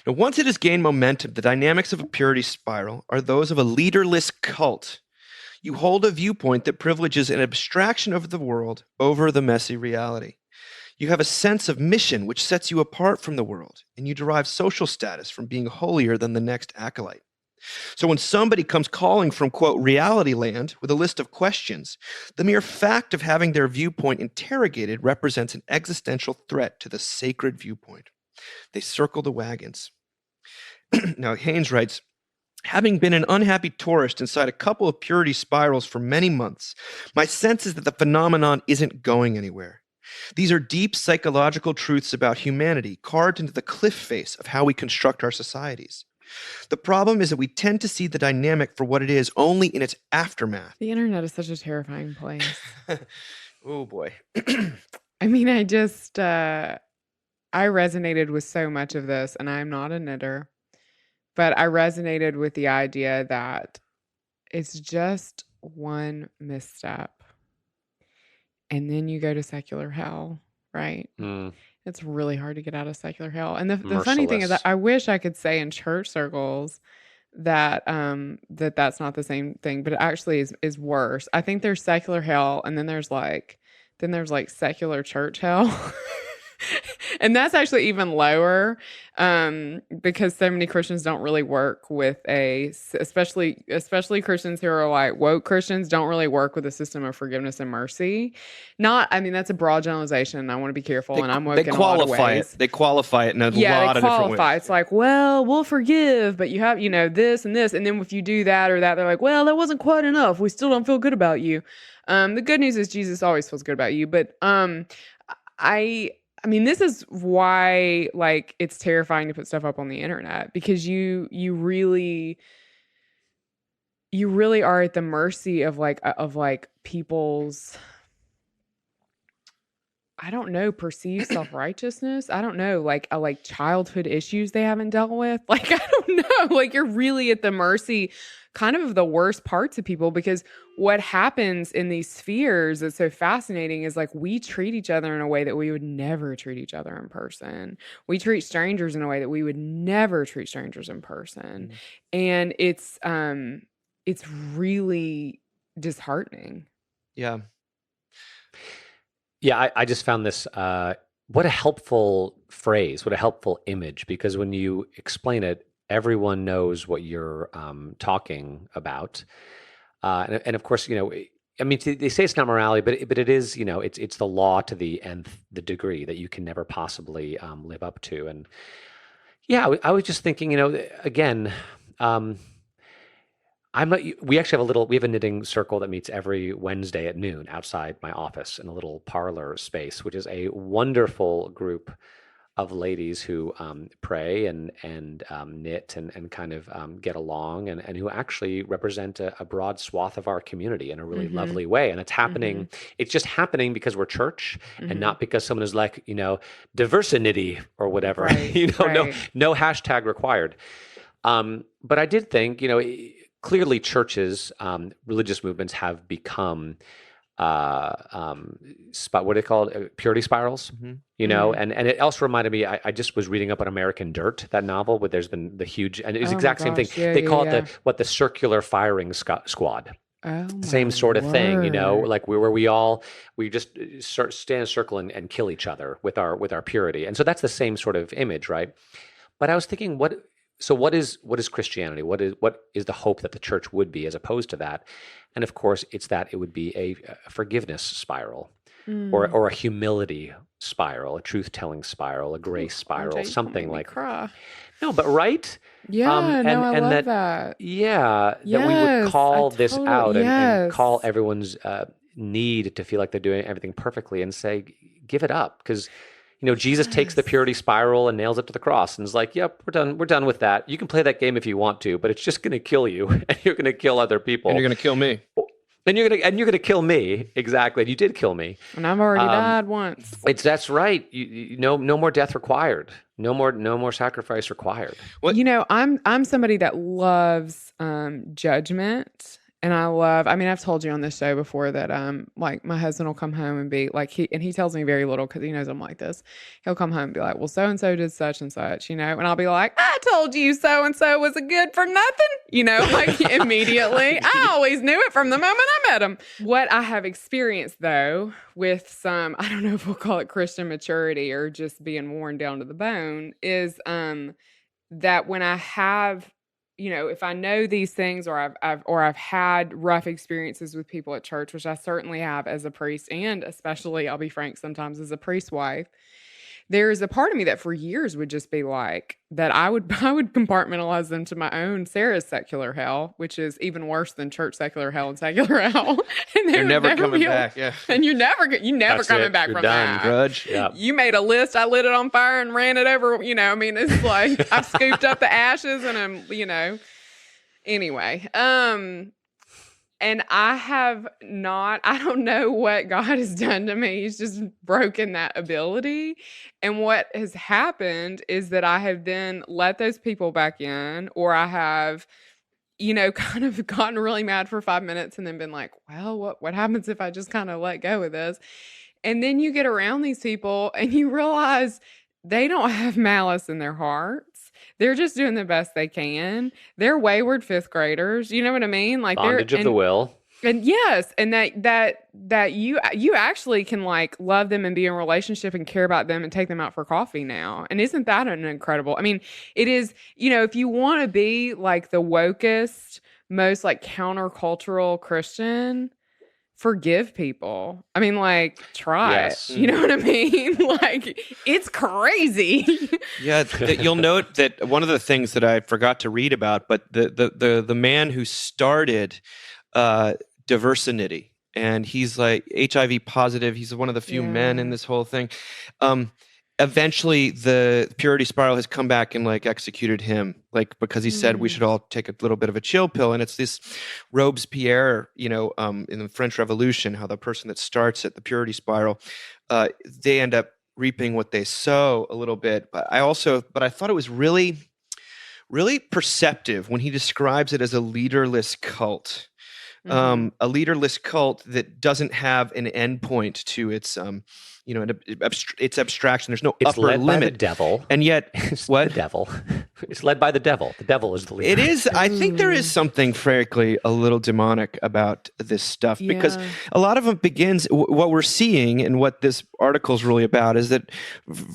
Now, once it has gained momentum, the dynamics of a purity spiral are those of a leaderless cult. You hold a viewpoint that privileges an abstraction of the world over the messy reality. You have a sense of mission which sets you apart from the world, and you derive social status from being holier than the next acolyte. So when somebody comes calling from, quote, reality land with a list of questions, the mere fact of having their viewpoint interrogated represents an existential threat to the sacred viewpoint. They circle the wagons. Now, Haynes writes, having been an unhappy tourist inside a couple of purity spirals for many months, my sense is that the phenomenon isn't going anywhere. These are deep psychological truths about humanity carved into the cliff face of how we construct our societies. The problem is that we tend to see the dynamic for what it is only in its aftermath.
The internet is such a terrifying place.
Oh, boy.
I mean, I resonated with so much of this, and I'm not a knitter, but I resonated with the idea that it's just one misstep. And then you go to secular hell, right? It's really hard to get out of secular hell. And the funny thing is that I wish I could say in church circles that that's not the same thing, but it actually is worse. I think there's secular hell, and then there's like secular church hell. And that's actually even lower, because so many Christians don't really work with especially Christians who are like woke Christians don't really work with a system of forgiveness and mercy. That's a broad generalization, and I want to be careful, and I'm woke in a lot of ways.
They qualify it in a lot of different ways. It's
like, well, we'll forgive, but you have, this and this, and then if you do that or that, they're like, well, that wasn't quite enough. We still don't feel good about you. The good news is Jesus always feels good about you, but this is why, like, it's terrifying to put stuff up on the internet, because you really are at the mercy of people's, I don't know, perceived self-righteousness. I don't know, like childhood issues they haven't dealt with. Like, I don't know, like, you're really at the mercy kind of the worst parts of people, because what happens in these spheres that's so fascinating is, like, we treat each other in a way that we would never treat each other in person. We treat strangers in a way that we would never treat strangers in person. And it's really disheartening.
Yeah.
Yeah, I just found this, what a helpful phrase, what a helpful image, because when you explain it, everyone knows what you're talking about. And of course, they say it's not morality, but it is, it's the law to the nth the degree that you can never possibly live up to. And yeah, I was just thinking, again, we actually we have a knitting circle that meets every Wednesday at noon outside my office in a little parlor space, which is a wonderful group of ladies who pray and knit and kind of get along and who actually represent a broad swath of our community in a really lovely way. And it's happening. It's just happening because we're church and not because someone is like, diversity or whatever,
right,
no hashtag required. But I did think, clearly churches, religious movements have become what are they called? Purity spirals, and it also reminded me, I just was reading up on American Dirt, that novel, where there's been the huge, and it's the exact same thing. They call it the circular firing squad. Same sort of thing, like where we just stand in a circle and kill each other with our purity. And so that's the same sort of image, right? But I was thinking, what is Christianity? What is the hope that the church would be as opposed to that? And of course, it's that it would be a forgiveness spiral, or a humility spiral, a truth-telling spiral, a grace spiral, something like. No, but right?
Yeah, I love that.
Yeah, that we would call this out and call everyone's need to feel like they're doing everything perfectly and say, give it up, because. Jesus takes the purity spiral and nails it to the cross and is like, yep, we're done with that. You can play that game if you want to, but it's just going to kill you and you're going to kill other people.
And you're going to kill me.
And you're gonna kill me. Exactly. You did kill me.
And I've already died once.
That's right. No more death required. No more sacrifice required.
What?
I'm somebody that loves judgment. And I've told you on this show before that like my husband will come home and be like he tells me very little because he knows I'm like this. He'll come home and be like, well, so and so did such and such, and I'll be like, I told you so and so was a good for nothing, like immediately. I always knew it from the moment I met him. What I have experienced though with some, I don't know if we'll call it Christian maturity or just being worn down to the bone, is that when I have, if I know these things or I've had rough experiences with people at church, which I certainly have as a priest, and especially, I'll be frank, sometimes as a priest's wife, there's a part of me that for years would just be like that. I would compartmentalize them to my own Sarah's secular hell, which is even worse than church secular hell and secular hell. And
You're never coming back. Yeah.
And you never coming back
You're
from
done.
that.
Grudge.
Yeah.
You made a list. I lit it on fire and ran it over. It's like I've scooped up the ashes and I'm, anyway. And I don't know what God has done to me. He's just broken that ability. And what has happened is that I have then let those people back in, or I have, kind of gotten really mad for 5 minutes and then been like, well, what happens if I just kind of let go of this? And then you get around these people and you realize they don't have malice in their hearts. They're just doing the best they can. They're wayward fifth graders. You know what I mean? Like
Bondage of the will.
And yes, and that you actually can like love them and be in a relationship and care about them and take them out for coffee now. And isn't that an incredible? I mean, it is, if you want to be like the wokest, most like countercultural Christian, forgive people. I mean, like, try
Yes.
it. You know what I mean? Like, it's crazy.
Yeah, you'll note that one of the things that I forgot to read about, but the man who started Diversity, and he's like HIV positive. He's one of the few men in this whole thing. Eventually, the purity spiral has come back and like executed him, like because he said we should all take a little bit of a chill pill. And it's this Robespierre, in the French Revolution, how the person that starts at the purity spiral, they end up reaping what they sow a little bit. But I thought it was really, really perceptive when he describes it as a leaderless cult. A leaderless cult that doesn't have an endpoint to its its abstraction. There's no
It's
upper
led
limit.
by the devil.
And yet, what?
The devil. It's led by the devil. The devil is the leader.
It is. I think there is something, frankly, a little demonic about this stuff because a lot of it begins. What we're seeing and what this article is really about is that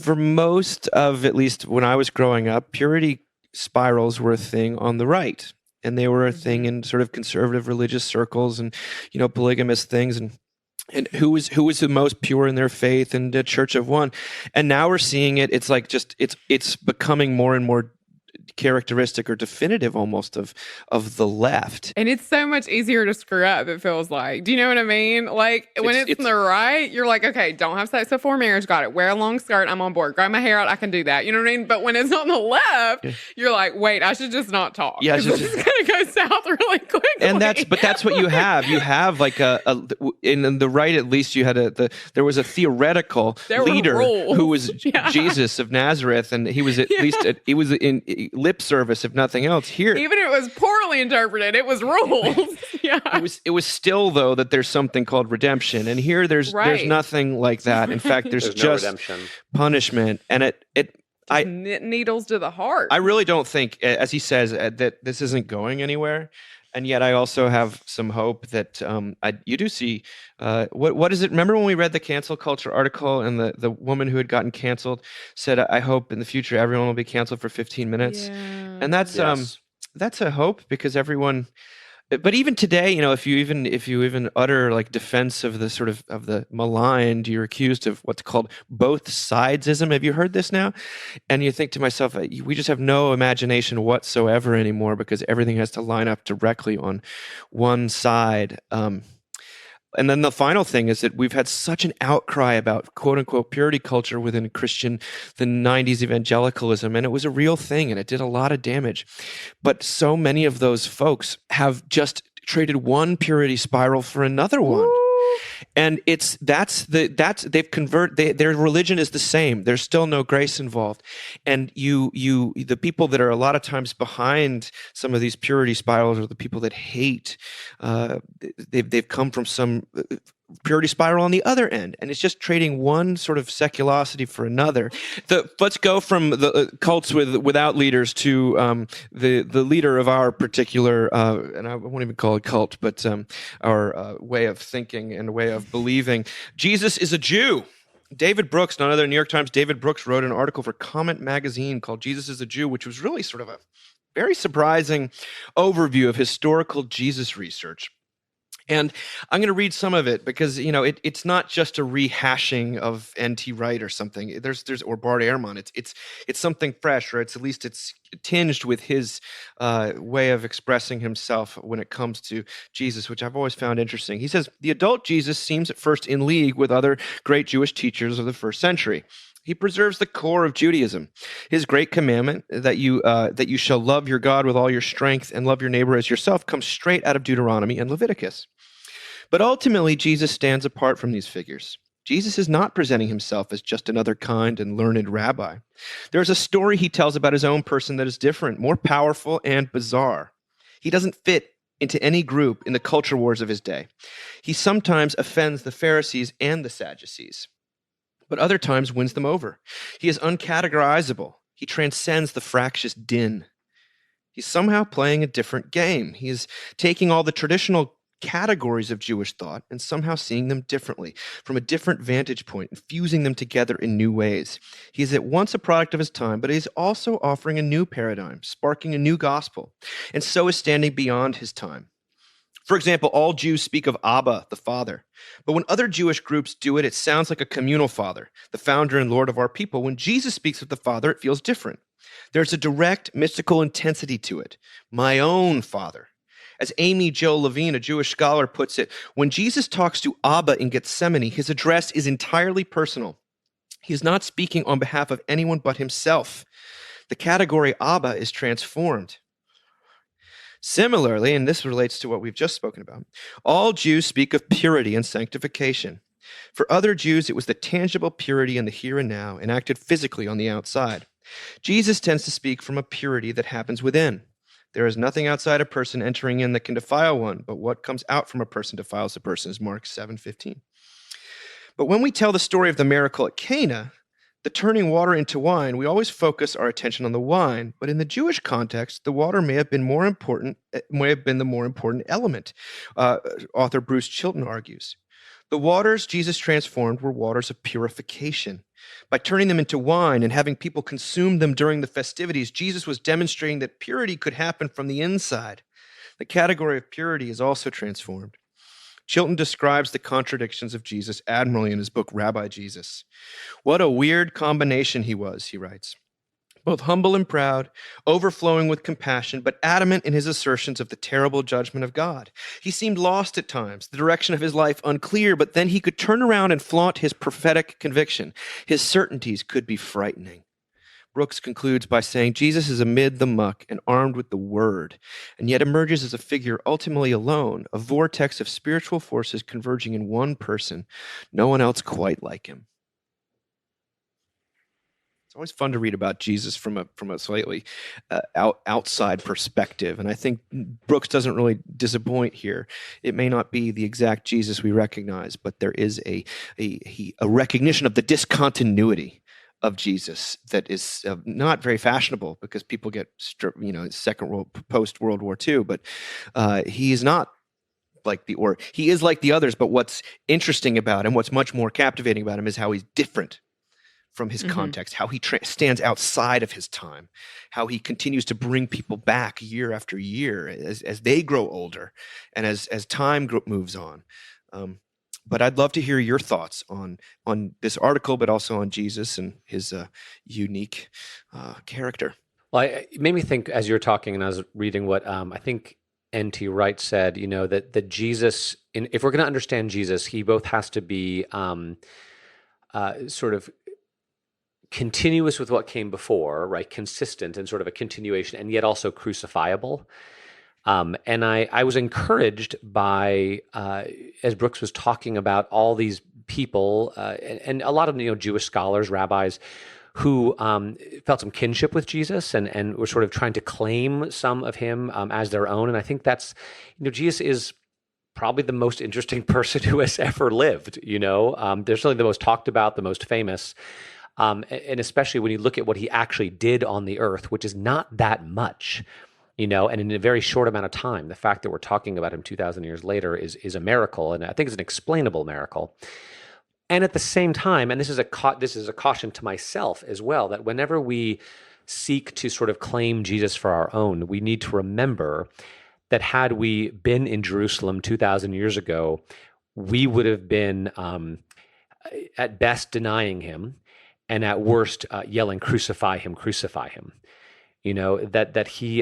for most of, at least when I was growing up, purity spirals were a thing on the right. And they were a thing in sort of conservative religious circles and, polygamous things and who was the most pure in their faith and a church of one. And now we're seeing it. It's like it's becoming more and more characteristic or definitive almost of the left.
And it's so much easier to screw up, it feels like. Do you know what I mean? Like when it's on the right, you're like, okay, don't have sex before marriage, got it. Wear a long skirt, I'm on board. Grow my hair out, I can do that. You know what I mean? But when it's on the left, you're like, wait, I should just not talk.
Yeah,
this is gonna go south really quickly.
And that's what you have. You have like in the right, at least you had there was a theoretical leader who was Jesus of Nazareth, and he was at least he was in lip service, if nothing else. Here,
even if it was poorly interpreted, it was rules.
It was still though that there's something called redemption, and here there's nothing like that. In fact, there's just
no redemption.
Punishment, and
needles to the heart.
I really don't think, as he says, that this isn't going anywhere. And yet I also have some hope that you do see, what is it? Remember when we read the cancel culture article and the woman who had gotten canceled said, I hope in the future everyone will be canceled for 15 minutes.
Yeah.
And that's a hope because everyone, but even today, if you even utter like defense of the sort of the maligned, you're accused of what's called both sidesism. Have you heard this now? And you think to myself, we just have no imagination whatsoever anymore because everything has to line up directly on one side. And then the final thing is that we've had such an outcry about quote unquote purity culture within the 90s evangelicalism. And it was a real thing and it did a lot of damage. But so many of those folks have just traded one purity spiral for another one. And their religion is the same. There's still no grace involved. And the people that are a lot of times behind some of these purity spirals are the people that hate. They've come from some purity spiral on the other end, and it's just trading one sort of seculosity for another. Let's go from the cults without leaders to the leader of our particular, and I won't even call it cult, but our way of thinking and way of believing. Jesus is a Jew. David Brooks, none other New York Times, David Brooks wrote an article for Comment magazine called Jesus is a Jew, which was really sort of a very surprising overview of historical Jesus research. And I'm going to read some of it because, it's not just a rehashing of N.T. Wright or something. Or Bart Ehrman. It's something fresh, or it's tinged with his way of expressing himself when it comes to Jesus, which I've always found interesting. He says, the adult Jesus seems at first in league with other great Jewish teachers of the first century. He preserves the core of Judaism. His great commandment that you shall love your God with all your strength and love your neighbor as yourself comes straight out of Deuteronomy and Leviticus. But ultimately, Jesus stands apart from these figures. Jesus is not presenting himself as just another kind and learned rabbi. There's a story he tells about his own person that is different, more powerful, and bizarre. He doesn't fit into any group in the culture wars of his day. He sometimes offends the Pharisees and the Sadducees, but other times wins them over. He is uncategorizable. He transcends the fractious din. He's somehow playing a different game. He is taking all the traditional categories of Jewish thought and somehow seeing them differently, from a different vantage point, and fusing them together in new ways. He is at once a product of his time, but he's also offering a new paradigm, sparking a new gospel, and so is standing beyond his time. For example, all Jews speak of Abba, the Father. But when other Jewish groups do it, it sounds like a communal Father, the founder and Lord of our people. When Jesus speaks of the Father, it feels different. There's a direct mystical intensity to it. My own Father. As Amy Jo Levine, a Jewish scholar, puts it, when Jesus talks to Abba in Gethsemane, his address is entirely personal. He is not speaking on behalf of anyone but himself. The category Abba is transformed. Similarly, and this relates to what we've just spoken about, all Jews speak of purity and sanctification. For other Jews, it was the tangible purity in the here and now, enacted physically on the outside. Jesus tends to speak from a purity that happens within. There is nothing outside a person entering in that can defile one, but what comes out from a person defiles a person, is Mark 7:15. But when we tell the story of the miracle at Cana, the turning water into wine, we always focus our attention on the wine. But in the Jewish context, the water may have been the more important element, author Bruce Chilton argues. The waters Jesus transformed were waters of purification. By turning them into wine and having people consume them during the festivities, Jesus was demonstrating that purity could happen from the inside. The category of purity is also transformed. Chilton describes the contradictions of Jesus admirably in his book, Rabbi Jesus. What a weird combination he was, he writes. Both humble and proud, overflowing with compassion, but adamant in his assertions of the terrible judgment of God. He seemed lost at times, the direction of his life unclear, but then he could turn around and flaunt his prophetic conviction. His certainties could be frightening. Brooks concludes by saying Jesus is amid the muck and armed with the word, and yet emerges as a figure ultimately alone, a vortex of spiritual forces converging in one person, no one else quite like him. Always fun to read about Jesus from a slightly outside perspective, and I think Brooks doesn't really disappoint here. It may not be the exact Jesus we recognize, but there is a recognition of the discontinuity of Jesus that is not very fashionable because people get post World War II, but he is not he is like the others. But what's interesting about him, what's much more captivating about him, is how he's different from his context, how he stands outside of his time, how he continues to bring people back year after year as they grow older and as time moves on. But I'd love to hear your thoughts on this article, but also on Jesus and his unique character.
Well, it made me think as you were talking, and I was reading what I think N.T. Wright said, that Jesus, if we're going to understand Jesus, he both has to be sort of continuous with what came before, right? Consistent and sort of a continuation, and yet also crucifiable. And I was encouraged by, as Brooks was talking about all these people, and a lot of Jewish scholars, rabbis, who felt some kinship with Jesus and were sort of trying to claim some of him as their own. And I think that's, Jesus is probably the most interesting person who has ever lived. They're certainly the most talked about, the most famous. And especially when you look at what he actually did on the earth, which is not that much. And in a very short amount of time, the fact that we're talking about him 2,000 years later is a miracle, and I think it's an explainable miracle. And at the same time, and this is a caution to myself as well, that whenever we seek to sort of claim Jesus for our own, we need to remember that had we been in Jerusalem 2,000 years ago, we would have been at best denying him, and at worst yelling, "Crucify him! Crucify him!" That he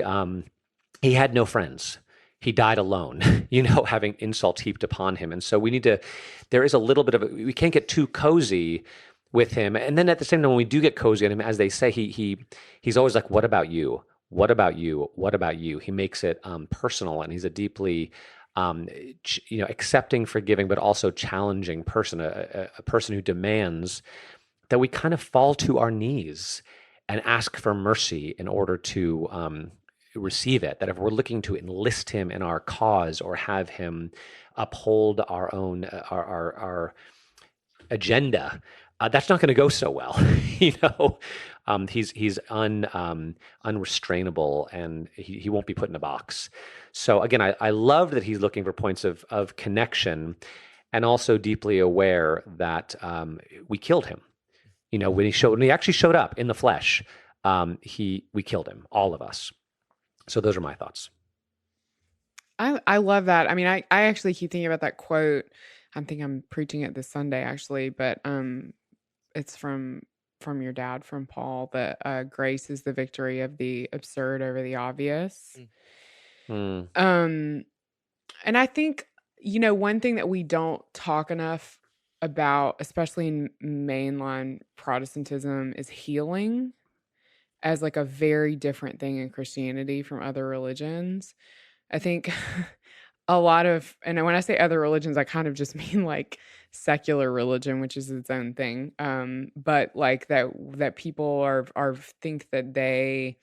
had no friends. He died alone, having insults heaped upon him. And so there is a little bit we can't get too cozy with him. And then at the same time, when we do get cozy on him, as they say, he's always like, "What about you? What about you? What about you?" He makes it personal, and he's a deeply, accepting, forgiving, but also challenging person, a person who demands that we kind of fall to our knees and ask for mercy in order to receive it. That if we're looking to enlist him in our cause or have him uphold our own our agenda, that's not going to go so well. He's unrestrainable, and he won't be put in a box. So again, I love that he's looking for points of connection, and also deeply aware that we killed him. When he actually showed up in the flesh, we killed him, all of us. So those are my thoughts.
I love that. I mean, I actually keep thinking about that quote. I think I'm preaching it this Sunday, actually, but it's from your dad, from Paul, that grace is the victory of the absurd over the obvious. And I think, one thing that we don't talk enough about, especially in mainline Protestantism, is healing as like a very different thing in Christianity from other religions. I think a lot of, and when I say other religions, I kind of just mean like secular religion, which is its own thing. But like that people are think that they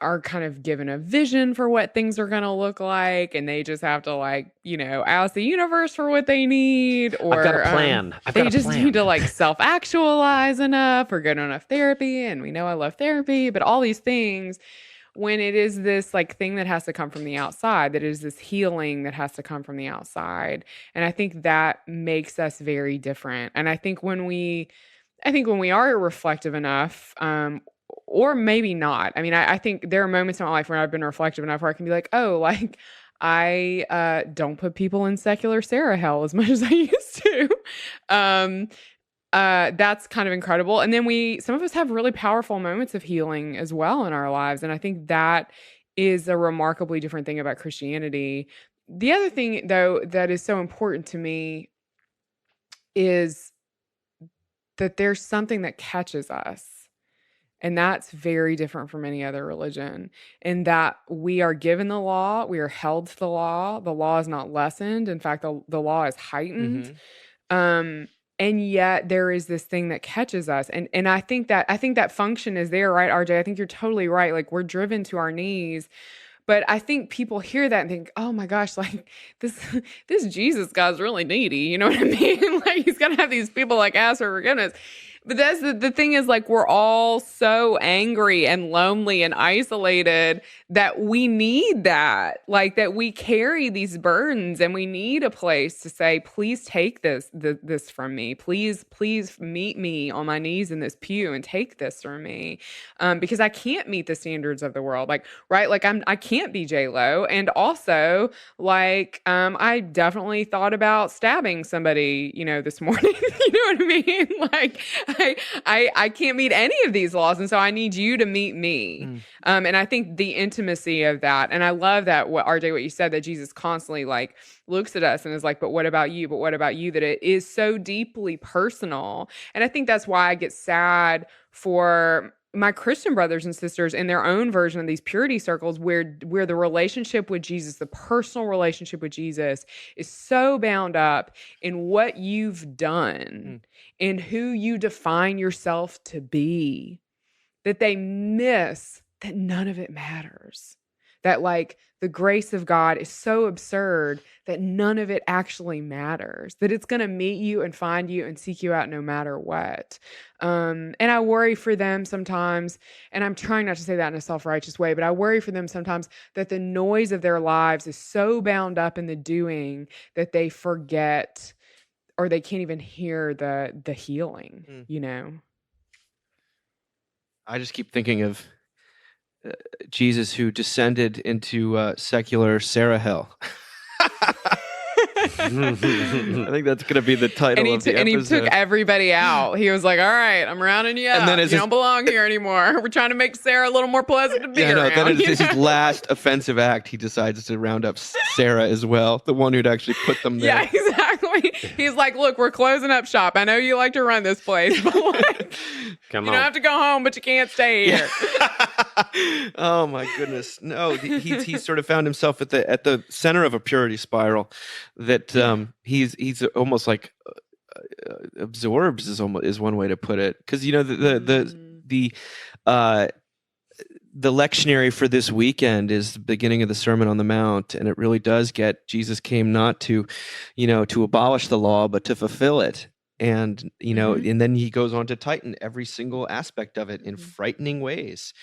are kind of given a vision for what things are going to look like, and they just have to ask the universe for what they need, or
I've got a plan.
They just need to self-actualize enough or go to enough therapy. And we know I love therapy, but all these things, when it is this thing that has to come from the outside, that is this healing that has to come from the outside. And I think that makes us very different. And I think when we are reflective enough, or maybe not. I mean, I think there are moments in my life where I've been reflective enough where I can be like, oh, I don't put people in secular Sarah hell as much as I used to. That's kind of incredible. And then some of us have really powerful moments of healing as well in our lives. And I think that is a remarkably different thing about Christianity. The other thing, though, that is so important to me is that there's something that catches us. And that's very different from any other religion, in that we are given the law, we are held to the law. The law is not lessened. In fact, the law is heightened. Mm-hmm. And yet there is this thing that catches us. And I think that function is there, right, RJ? I think you're totally right. Like, we're driven to our knees. But I think people hear that and think, oh my gosh, this Jesus guy's really needy. You know what I mean? He's going to have these people ask for forgiveness. But that's the thing is, we're all so angry and lonely and isolated that we need that, that we carry these burdens, and we need a place to say, please take this from me. Please meet me on my knees in this pew and take this from me. Because I can't meet the standards of the world. I can't be J-Lo. And also, I definitely thought about stabbing somebody, this morning. You know what I mean? I can't meet any of these laws, and so I need you to meet me. And I think the intimacy of that, and I love that what you said, that Jesus constantly looks at us and is like, but what about you? But what about you? That it is so deeply personal. And I think that's why I get sad for my Christian brothers and sisters in their own version of these purity circles where the relationship with Jesus, the personal relationship with Jesus is so bound up in what you've done and who you define yourself to be, that they miss that none of it matters. That like the grace of God is so absurd that none of it actually matters, that it's going to meet you and find you and seek you out no matter what. And I worry for them sometimes, and I'm trying not to say that in a self-righteous way, but I worry for them sometimes that the noise of their lives is so bound up in the doing that they forget or they can't even hear the healing, you know?
I just keep thinking of Jesus who descended into secular Sarah hell. I think that's going to be the title of the episode.
And he took everybody out. He was like, all right, I'm rounding you up. You don't belong here anymore. We're trying to make Sarah a little more pleasant to be around.
Then it's his last offensive act. He decides to round up Sarah as well, the one who'd actually put them there.
Yeah, exactly. He's like, look, we're closing up shop. I know you like to run this place, but like, you don't have to go home, but you can't stay here.
Oh my goodness. No, he sort of found himself at the center of a purity spiral that he's almost like absorbs is one way to put it, because you know the lectionary for this weekend is the beginning of the Sermon on the Mount, and it really does get Jesus came not to abolish the law but to fulfill it. And and then he goes on to tighten every single aspect of it in frightening ways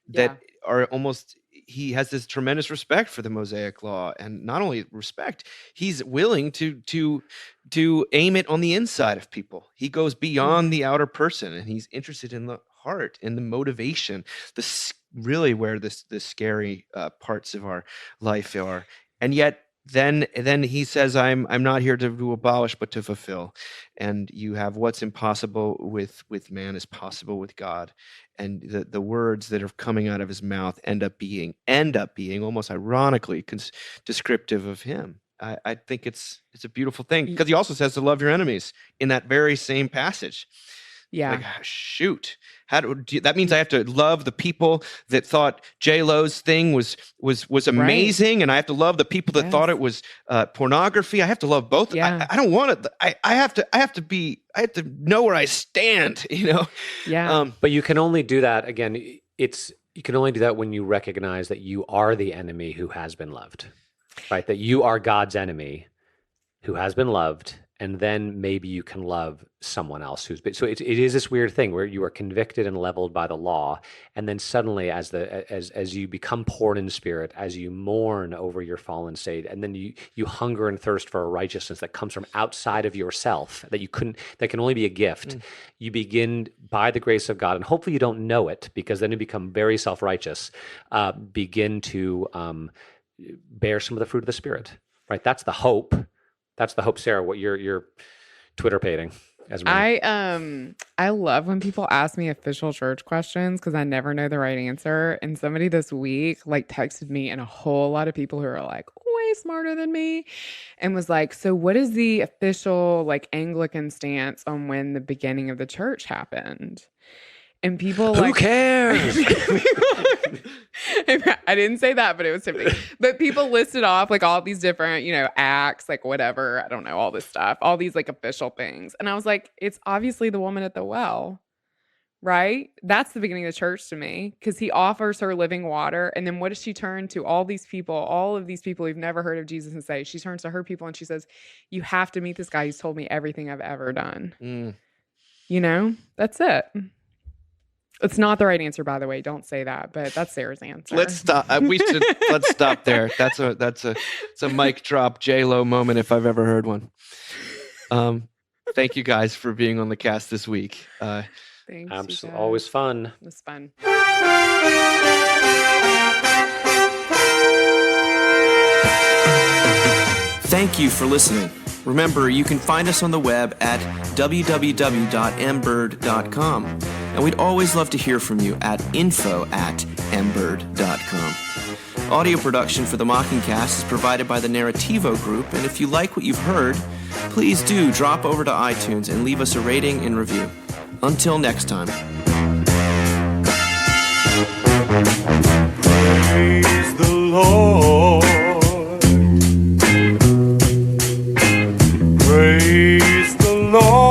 that are almost. He has this tremendous respect for the Mosaic law, and not only respect, he's willing to aim it on the inside of people. He goes beyond the outer person, and he's interested in the heart and the motivation. Really where the scary parts of our life are, and yet. Then he says, I'm not here to abolish, but to fulfill. And you have what's impossible with man is possible with God. And the words that are coming out of his mouth end up being almost ironically descriptive of him. I think it's a beautiful thing, because he also says to love your enemies in that very same passage.
Yeah.
Like, shoot. That means I have to love the people that thought J-Lo's thing was amazing, right. And I have to love the people that thought it was pornography. I have to love both.
Yeah.
I don't want it. I have to know where I stand,
Yeah.
But you can only do that again. You can only do that when you recognize that you are the enemy who has been loved, right? That you are God's enemy who has been loved. And then maybe you can love someone else who's been. So it is this weird thing where you are convicted and leveled by the law, and then suddenly, as you become poor in spirit, as you mourn over your fallen state, and then you hunger and thirst for a righteousness that comes from outside of yourself, that can only be a gift. You begin by the grace of God, and hopefully you don't know it, because then you become very self-righteous. Begin to bear some of the fruit of the Spirit. Right? That's the hope. That's the hope, Sarah. What you're Twitter pating as me.
I love when people ask me official church questions, because I never know the right answer. And somebody this week texted me, and a whole lot of people who are like way smarter than me, and was like, "So what is the official Anglican stance on when the beginning of the church happened?" And people
who cares?
I didn't say that, but it was tempting. But people listed off all these different, acts, whatever, I don't know, all this stuff, all these official things. And I was like, it's obviously the woman at the well, right? That's the beginning of the church to me, because he offers her living water. And then what does she turn to all of these people who've never heard of Jesus and say? She turns to her people and she says, you have to meet this guy who's told me everything I've ever done. That's it. It's not the right answer, by the way. Don't say that, but that's Sarah's answer.
Let's stop. Let's stop there. That's a mic drop J-Lo moment if I've ever heard one. Thank you guys for being on the cast this week.
Thanks.
Always fun.
It was fun.
Thank you for listening. Remember, you can find us on the web at www.mbird.com. And we'd always love to hear from you at info@mbird.com. Audio production for the Mockingcast is provided by the Narrativo Group, and if you like what you've heard, please do drop over to iTunes and leave us a rating and review. Until next time.
Praise the Lord. Praise the Lord.